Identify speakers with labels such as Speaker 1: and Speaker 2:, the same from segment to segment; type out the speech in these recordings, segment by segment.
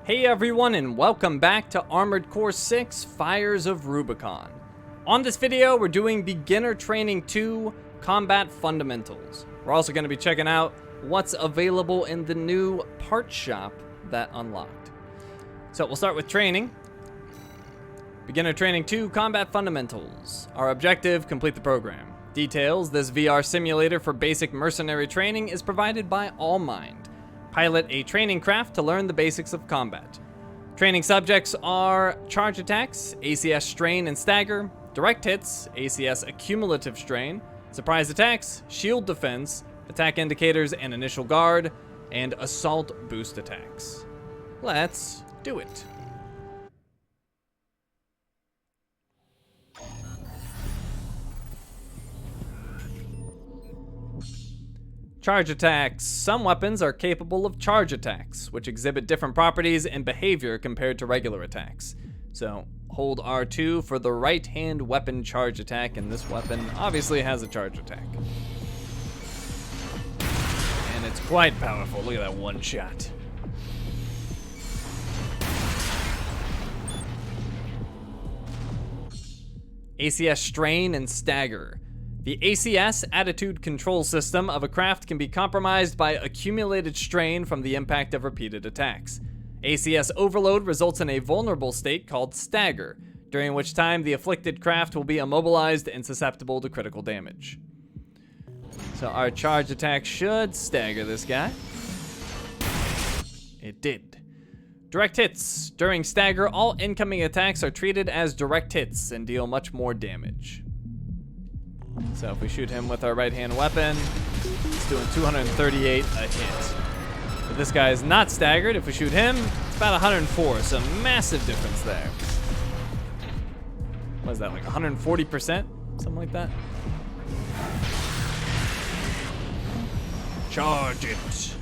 Speaker 1: Hey everyone, and welcome back to Armored Core 6 Fires of Rubicon. On this video, we're doing Beginner Training 2 Combat Fundamentals. We're also going to be checking out what's available in the new part shop that unlocked. So we'll start with training. Beginner Training 2 Combat Fundamentals. Our objective, complete the program. Details, this VR simulator for basic mercenary training is provided by AllMind. Pilot a training craft to learn the basics of combat. Training subjects are charge attacks, ACS strain and stagger, direct hits, ACS accumulative strain, surprise attacks, shield defense, attack indicators and initial guard, and assault boost attacks. Let's do it. Charge attacks. Some weapons are capable of charge attacks, which exhibit different properties and behavior compared to regular attacks. So hold R2 for the right-hand weapon charge attack, and this weapon obviously has a charge attack. And it's quite powerful. Look at that one shot. ACS strain and stagger. The ACS, attitude control system, of a craft can be compromised by accumulated strain from the impact of repeated attacks. ACS overload results in a vulnerable state called stagger, during which time the afflicted craft will be immobilized and susceptible to critical damage. So our charge attack should stagger this guy. It did. Direct hits. During stagger, all incoming attacks are treated as direct hits and deal much more damage. So if we shoot him with our right-hand weapon, it's doing 238 a hit. But this guy is not staggered. If we shoot him, it's about 104, so massive difference there. What is that, like 140%? Something like that? Charge it.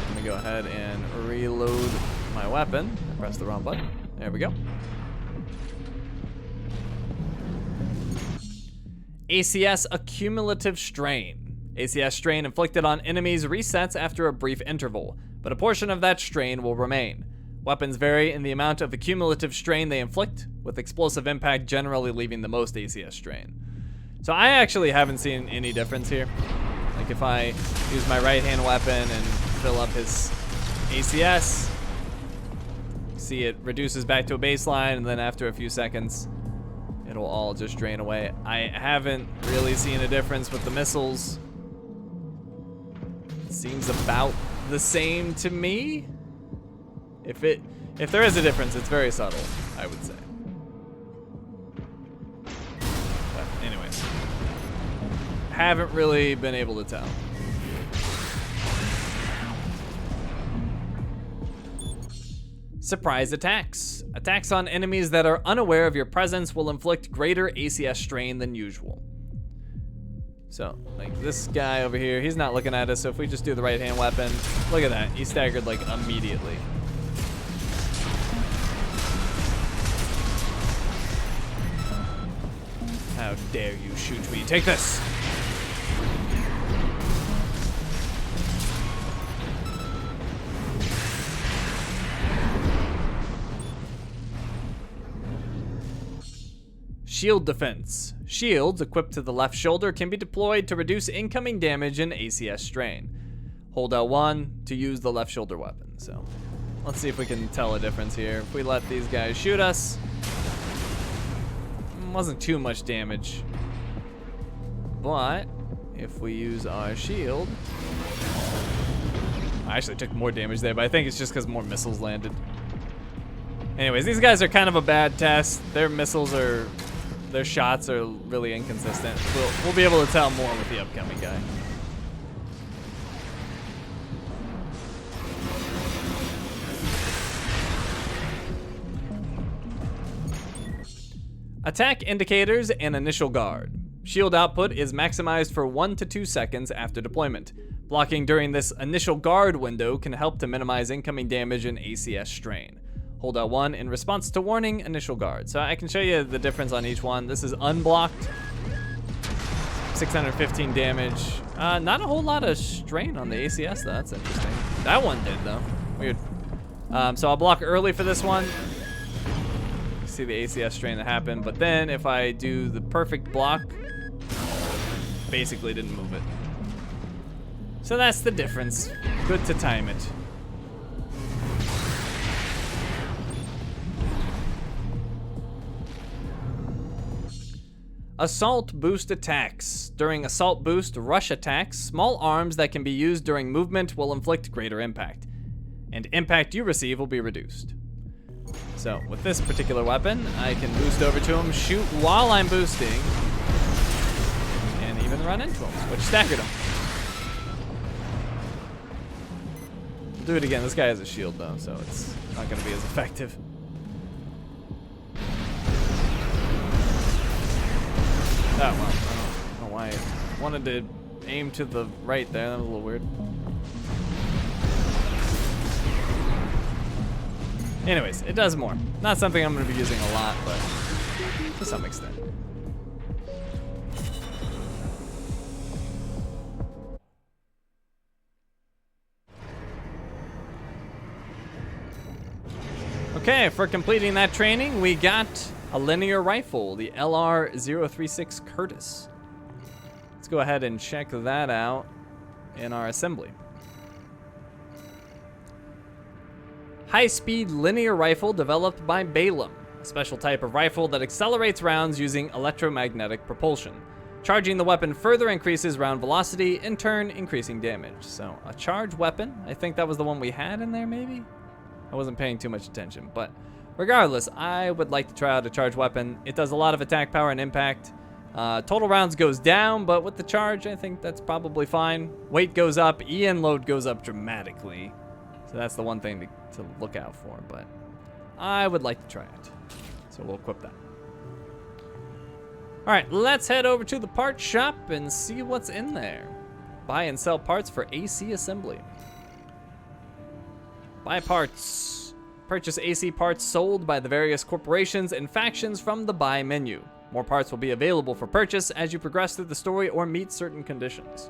Speaker 1: Let me go ahead and reload my weapon. I pressed the wrong button. There we go. ACS accumulative strain. ACS strain inflicted on enemies resets after a brief interval, but a portion of that strain will remain. Weapons vary in the amount of accumulative strain they inflict, with explosive impact generally leaving the most ACS strain. So I actually haven't seen any difference here. Like if I use my right-hand weapon and fill up his ACS, see it reduces back to a baseline, and then after a few seconds, it'll all just drain away. I haven't really seen a difference with the missiles. It seems about the same to me. If there is a difference, it's very subtle, I would say. But anyways, haven't really been able to tell. Surprise attacks. Attacks on enemies that are unaware of your presence will inflict greater ACS strain than usual. So, like this guy over here, he's not looking at us, so if we just do the right-hand weapon, look at that, he staggered like immediately. How dare you shoot me? Take this! Shield defense. Shields equipped to the left shoulder can be deployed to reduce incoming damage and ACS strain. Hold L1 to use the left shoulder weapon. So let's see if we can tell a difference here. If we let these guys shoot us, wasn't too much damage. But if we use our shield, I actually took more damage there, but I think it's just because more missiles landed. Anyways, these guys are kind of a bad test. Their shots are really inconsistent. We'll be able to tell more with the upcoming guy. Attack indicators and initial guard. Shield output is maximized for 1 to 2 seconds after deployment. Blocking during this initial guard window can help to minimize incoming damage and ACS strain. Hold L1 in response to warning initial guard. So I can show you the difference on each one. This is unblocked. 615 damage. Not a whole lot of strain on the ACS though. That's interesting. That one did though. Weird. So I'll block early for this one. See the ACS strain that happened, but then if I do the perfect block, basically didn't move it. So that's the difference. Good to time it. Assault boost attacks. During assault boost rush attacks, small arms that can be used during movement will inflict greater impact, and impact you receive will be reduced. So with this particular weapon, I can boost over to him, shoot while I'm boosting, and even run into him, which staggered him. I'll do it again. This guy has a shield though, so it's not going to be as effective. Oh, well, I don't know why I wanted to aim to the right there. That was a little weird. Anyways, it does more. Not something I'm going to be using a lot, but to some extent. Okay, for completing that training, we got a linear rifle, the LR-036 Curtis. Let's go ahead and check that out in our assembly. High-speed linear rifle developed by Balaam, a special type of rifle that accelerates rounds using electromagnetic propulsion. Charging the weapon further increases round velocity, in turn increasing damage. So a charged weapon, I think that was the one we had in there maybe? I wasn't paying too much attention, but regardless, I would like to try out a charged weapon. It does a lot of attack power and impact. Total rounds goes down, but with the charge, I think that's probably fine. Weight goes up, EN load goes up dramatically. So that's the one thing to look out for, but I would like to try it. So we'll equip that. All right, let's head over to the parts shop and see what's in there. Buy and sell parts for AC assembly. Buy parts. Purchase AC parts sold by the various corporations and factions from the buy menu. More parts will be available for purchase as you progress through the story or meet certain conditions.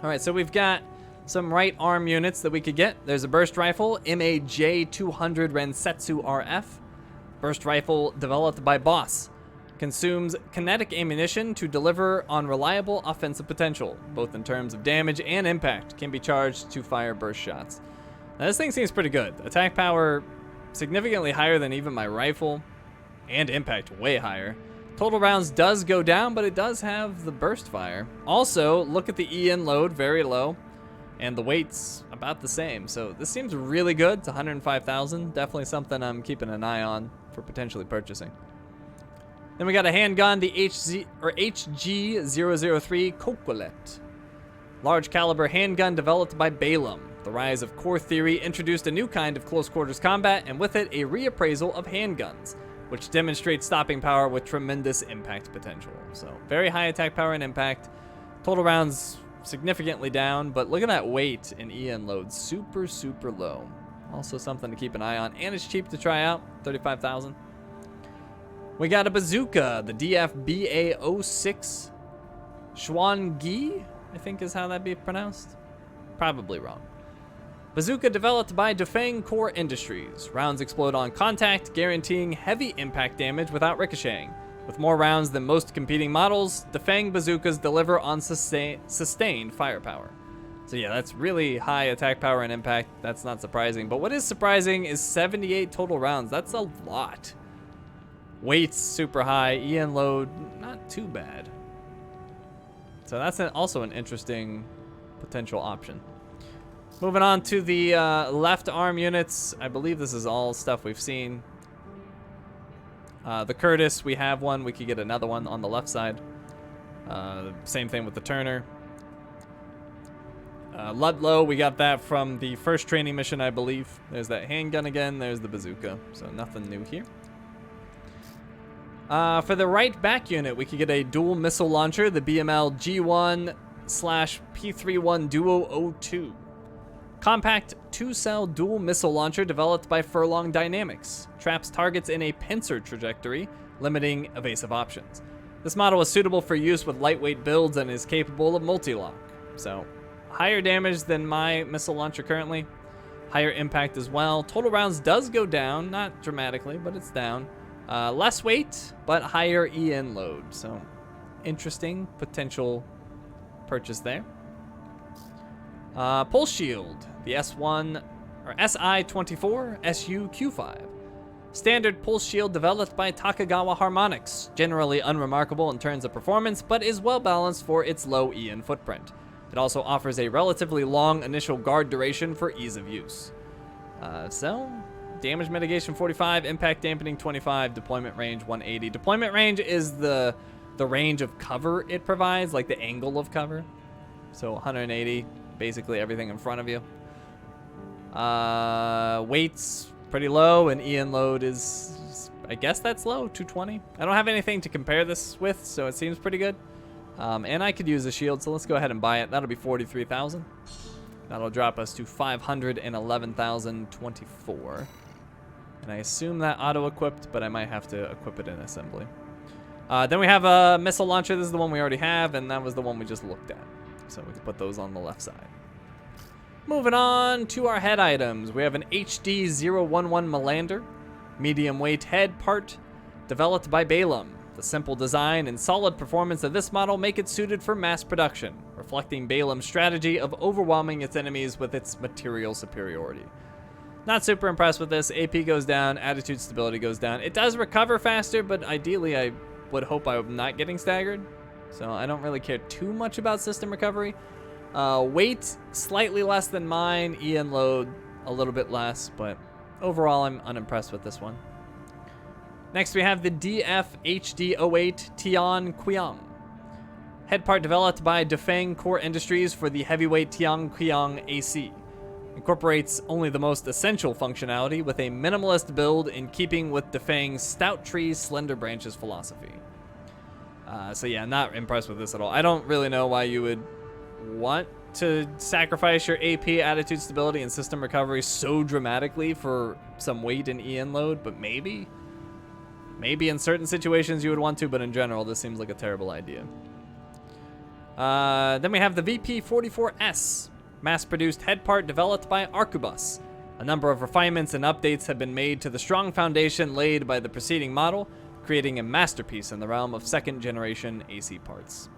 Speaker 1: All right, so we've got some right arm units that we could get. There's a burst rifle, MAJ-200 Rensetsu RF. Burst rifle developed by Boss. Consumes kinetic ammunition to deliver on reliable offensive potential, both in terms of damage and impact. Can be charged to fire burst shots. Now this thing seems pretty good. Attack power significantly higher than even my rifle, and impact way higher. Total rounds does go down, but it does have the burst fire. Also, look at the EN load, very low, and the weight's about the same. So this seems really good. It's 105,000. Definitely something I'm keeping an eye on for potentially purchasing. Then we got a handgun, the HG-003 Coquelet. Large caliber handgun developed by Balaam. The rise of core theory introduced a new kind of close quarters combat, and with it a reappraisal of handguns, which demonstrates stopping power with tremendous impact potential. So very high attack power and impact. Total rounds significantly down, but look at that weight and EN load, super, super low. Also something to keep an eye on, and it's cheap to try out, 35,000. We got a bazooka, the DFBA-06 Schwangi, I think is how that'd be pronounced. Probably wrong. Bazooka developed by Dafeng Core Industries. Rounds explode on contact, guaranteeing heavy impact damage without ricocheting. With more rounds than most competing models, Dafeng bazookas deliver on sustained firepower. So yeah, that's really high attack power and impact. That's not surprising. But what is surprising is 78 total rounds. That's a lot. Weight's super high. EN load, not too bad. So that's also an interesting potential option. Moving on to the left arm units. I believe this is all stuff we've seen. The Curtis, we have one. We could get another one on the left side. Same thing with the Turner. Ludlow, we got that from the first training mission, I believe. There's that handgun again. There's the bazooka. So nothing new here. For the right back unit, we could get a dual missile launcher, the BML G1/P31 Duo 02. Compact 2-cell dual missile launcher developed by Furlong Dynamics. Traps targets in a pincer trajectory, limiting evasive options. This model is suitable for use with lightweight builds and is capable of multi-lock. So, higher damage than my missile launcher currently. Higher impact as well. Total rounds does go down, not dramatically, but it's down. Less weight, but higher EN load. So, interesting potential purchase there. Pulse Shield, the S1 or SI-24 SU-Q5. Standard pulse shield developed by Takagawa Harmonix, generally unremarkable in terms of performance, but is well balanced for its low EN footprint. It also offers a relatively long initial guard duration for ease of use. So, damage mitigation 45, impact dampening 25, deployment range 180. Deployment range is the range of cover it provides, like the angle of cover. So 180, basically everything in front of you. Weight's pretty low, and EN load is, I guess that's low, 220. I don't have anything to compare this with, so it seems pretty good. And I could use a shield, so let's go ahead and buy it. That'll be 43,000. That'll drop us to 511,024. And I assume that auto-equipped, but I might have to equip it in assembly. Then we have a missile launcher. This is the one we already have, and that was the one we just looked at. So we can put those on the left side. Moving on to our head items. We have an HD-011 Melander, medium weight head part, developed by Balaam. The simple design and solid performance of this model make it suited for mass production, reflecting Balaam's strategy of overwhelming its enemies with its material superiority. Not super impressed with this. AP goes down, attitude stability goes down. It does recover faster, but ideally I would hope I'm not getting staggered. So I don't really care too much about system recovery. Weight, slightly less than mine. EN load, a little bit less, but overall I'm unimpressed with this one. Next we have the DF-HD08 Tian Qiang. Head part developed by Defeng Core Industries for the heavyweight Tian Qiang AC. Incorporates only the most essential functionality with a minimalist build in keeping with Defeng's stout trees, slender branches philosophy. So yeah, not impressed with this at all. I don't really know why you would want to sacrifice your AP, attitude stability, and system recovery so dramatically for some weight and EN load, but maybe in certain situations you would want to, but in general this seems like a terrible idea. Then we have the VP-44S, mass-produced head part developed by Arquebus. A number of refinements and updates have been made to the strong foundation laid by the preceding model, creating a masterpiece in the realm of second-generation AC parts.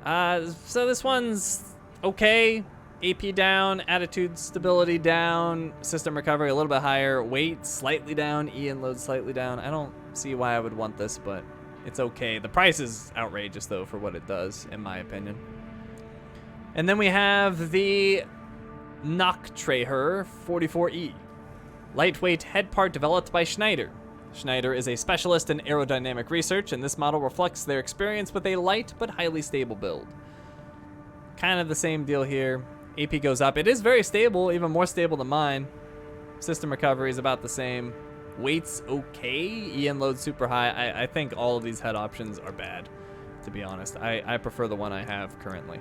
Speaker 1: So this one's okay. AP down, attitude stability down, system recovery a little bit higher, weight slightly down, EN load slightly down. I don't see why I would want this, but it's okay. The price is outrageous, though, for what it does, in my opinion. And then we have the Nachtreher 44E. Lightweight head part developed by Schneider. Schneider is a specialist in aerodynamic research, and this model reflects their experience with a light but highly stable build. Kind of the same deal here. AP goes up. It is very stable, even more stable than mine. System recovery is about the same. Weight's okay. EN load super high. I think all of these head options are bad, to be honest. I prefer the one I have currently.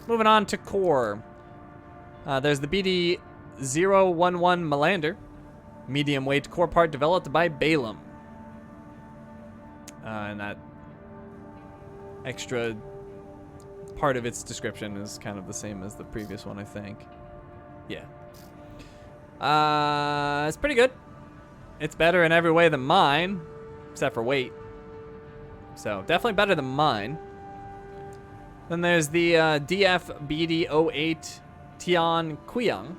Speaker 1: Moving on to core. There's the BD-011 Melander. Medium weight core part developed by Balaam. And that extra part of its description is kind of the same as the previous one, I think. Yeah. It's pretty good. It's better in every way than mine, except for weight. So definitely better than mine. Then there's the DF-BD08 Tian Qiang.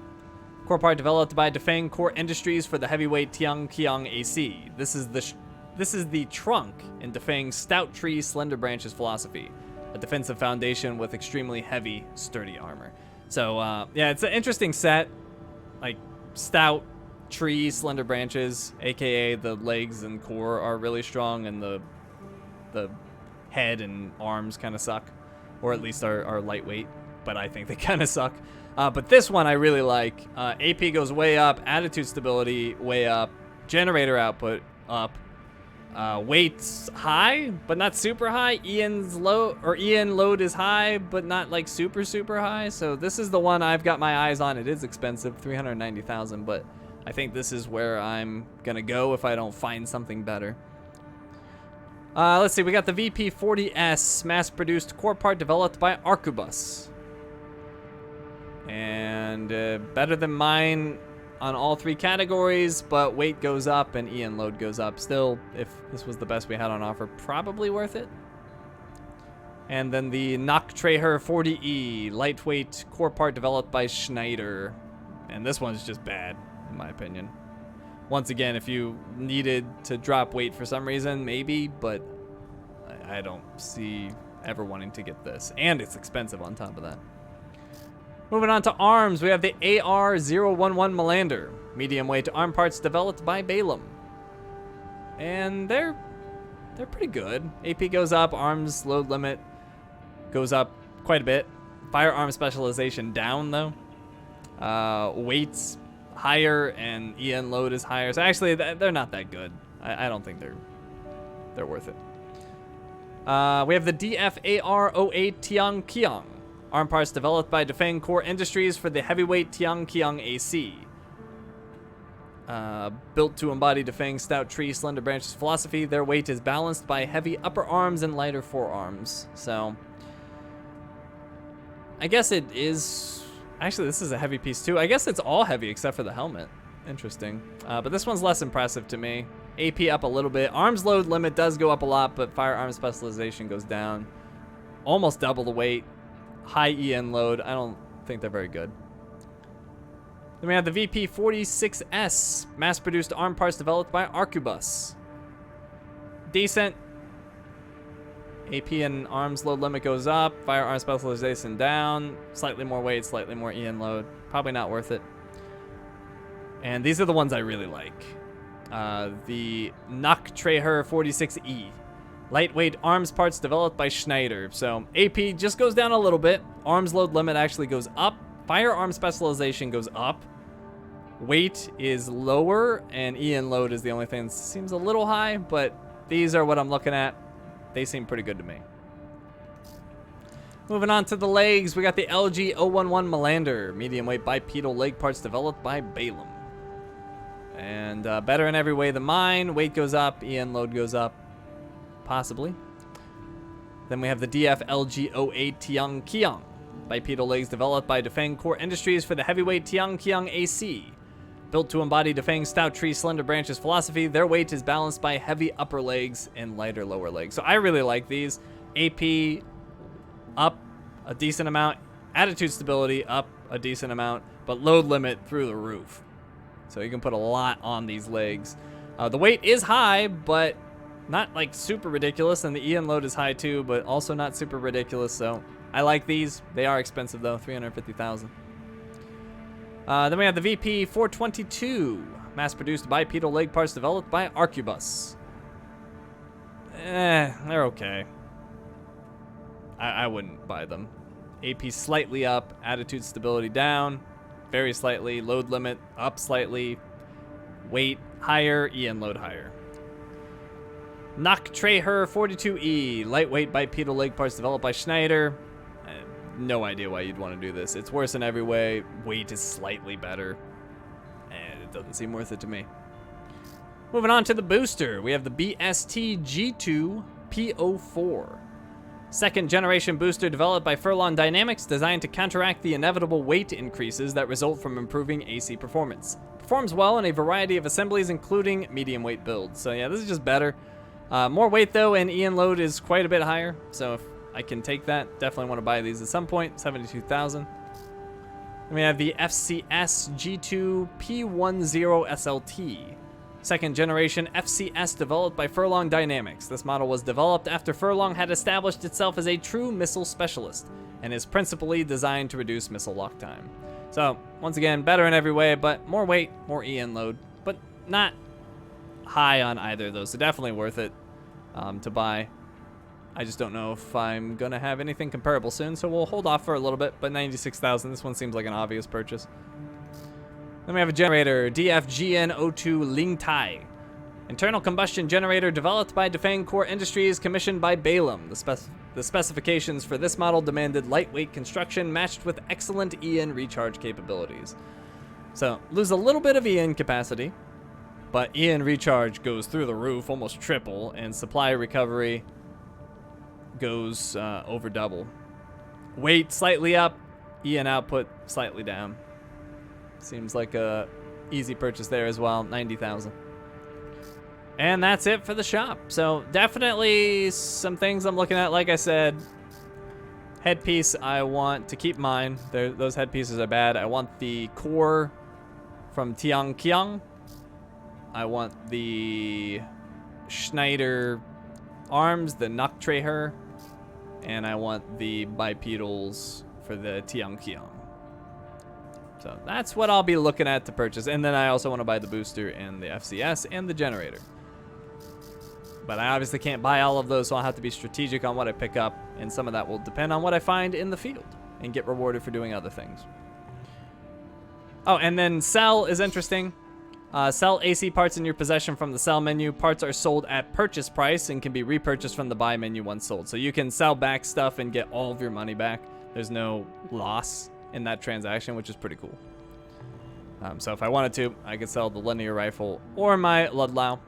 Speaker 1: Core part developed by Defeng Core Industries for the heavyweight Tian Qiang AC. This is the trunk in Defeng's stout tree, slender branches philosophy. A defensive foundation with extremely heavy, sturdy armor. So, yeah, it's an interesting set. Like, stout tree, slender branches, aka the legs and core are really strong, and the head and arms kind of suck. Or at least are lightweight, but I think they kind of suck. But this one I really like. AP goes way up, attitude stability way up, generator output up. Weight's high, but not super high. EN's low, or EN load is high, but not like super high. So this is the one I've got my eyes on. It is expensive, 390,000, but I think this is where I'm gonna go if I don't find something better. Let's see, we got the VP40S, mass-produced core part developed by Arquebus. And better than mine on all 3 categories, but weight goes up and EN load goes up. Still, if this was the best we had on offer, probably worth it. And then the Noctreher 40E, lightweight core part developed by Schneider. And this one's just bad, in my opinion. Once again, if you needed to drop weight for some reason, maybe, but I don't see ever wanting to get this. And it's expensive on top of that. Moving on to arms, we have the AR-011 Melander, medium weight arm parts developed by Balaam. And they're pretty good. AP goes up, arms load limit goes up quite a bit. Firearm specialization down though. Weights higher and EN load is higher. So actually, they're not that good. I don't think they're worth it. We have the DFAR-08 Tiang Kiang. Arm parts developed by Defeng Core Industries for the heavyweight Tiang Kiang AC. Built to embody Defeng's stout tree, slender branches philosophy, their weight is balanced by heavy upper arms and lighter forearms. So, I guess it is... Actually, this is a heavy piece too. I guess it's all heavy except for the helmet. Interesting. But this one's less impressive to me. AP up a little bit. Arms load limit does go up a lot, but firearm specialization goes down. Almost double the weight. High EN load. I don't think they're very good. Then we have the VP46S, mass-produced arm parts developed by Arquebus. Decent. AP and arms load limit goes up. Firearm specialization down. Slightly more weight, slightly more EN load. Probably not worth it. And these are the ones I really like. The Noctreher 46E. Lightweight arms parts developed by Schneider. So AP just goes down a little bit. Arms load limit actually goes up. Firearm specialization goes up. Weight is lower, and EN load is the only thing that seems a little high, but these are what I'm looking at. They seem pretty good to me. Moving on to the legs, we got the LG 011 Melander, medium weight bipedal leg parts developed by Balaam. And better in every way than mine. Weight goes up, EN load goes up, possibly. Then we have the DF LG 08 Tiang Kiang, bipedal legs developed by Defeng Core Industries for the heavyweight Tiang Kiang AC. Built to embody Defeng's stout tree, slender branches philosophy, their weight is balanced by heavy upper legs and lighter lower legs. So I really like these. AP up a decent amount, attitude stability up a decent amount, but load limit through the roof. So you can put a lot on these legs. The weight is high, but not like super ridiculous, and the EN load is high too, but also not super ridiculous. So I like these. They are expensive though, $350,000. Then we have the VP422, mass-produced bipedal leg parts developed by Arquebus. They're okay. I wouldn't buy them. AP slightly up, attitude stability down, very slightly, load limit up slightly, weight higher, EN load higher. Noctreher 42E, lightweight bipedal leg parts developed by Schneider. No idea why you'd want to do this. It's worse in every way. Weight is slightly better. And it doesn't seem worth it to me. Moving on to the booster. We have the BST G2 P04. Second generation booster developed by Furlong Dynamics, designed to counteract the inevitable weight increases that result from improving AC performance. Performs well in a variety of assemblies, including medium weight builds. So yeah, this is just better. More weight though, and EN load is quite a bit higher. So if I can take that, definitely want to buy these at some point. $72,000. Then we have the FCS G2 P10 SLT. Second generation FCS developed by Furlong Dynamics. This model was developed after Furlong had established itself as a true missile specialist and is principally designed to reduce missile lock time. So, once again, better in every way, but more weight, more EN load, but not high on either of those. So definitely worth it to buy. I just don't know if I'm going to have anything comparable soon, so we'll hold off for a little bit, but $96,000, this one seems like an obvious purchase. Then we have a generator, DFGN02 Lingtai. Internal combustion generator developed by Defeng Core Industries, commissioned by Balaam. The specifications for this model demanded lightweight construction matched with excellent EN recharge capabilities. So, lose a little bit of EN capacity, But Ian recharge goes through the roof, almost triple, and supply recovery goes over double. Weight slightly up, Ian output slightly down. Seems like a easy purchase there as well, 90,000. And that's it for the shop. So definitely some things I'm looking at. Like I said, headpiece I want to keep mine. Those headpieces are bad. I want the core from Tiangqiang. I want the Schneider arms, the Noctreher, and I want the bipedals for the Tiangqiang. So that's what I'll be looking at to purchase. And then I also want to buy the booster and the FCS and the generator. But I obviously can't buy all of those, so I'll have to be strategic on what I pick up. And some of that will depend on what I find in the field and get rewarded for doing other things. Oh, and then sell is interesting. Sell AC parts in your possession from the sell menu. Parts are sold at purchase price and can be repurchased from the buy menu once sold. So you can sell back stuff and get all of your money back. There's no loss in that transaction, which is pretty cool. So if I wanted to, I could sell the linear rifle or my Ludlow.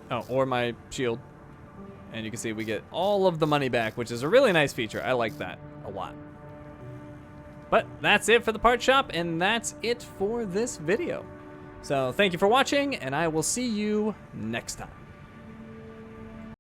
Speaker 1: Oh, or my shield. And you can see we get all of the money back, which is a really nice feature. I like that a lot. But that's it for the part shop, and that's it for this video. So thank you for watching, and I will see you next time.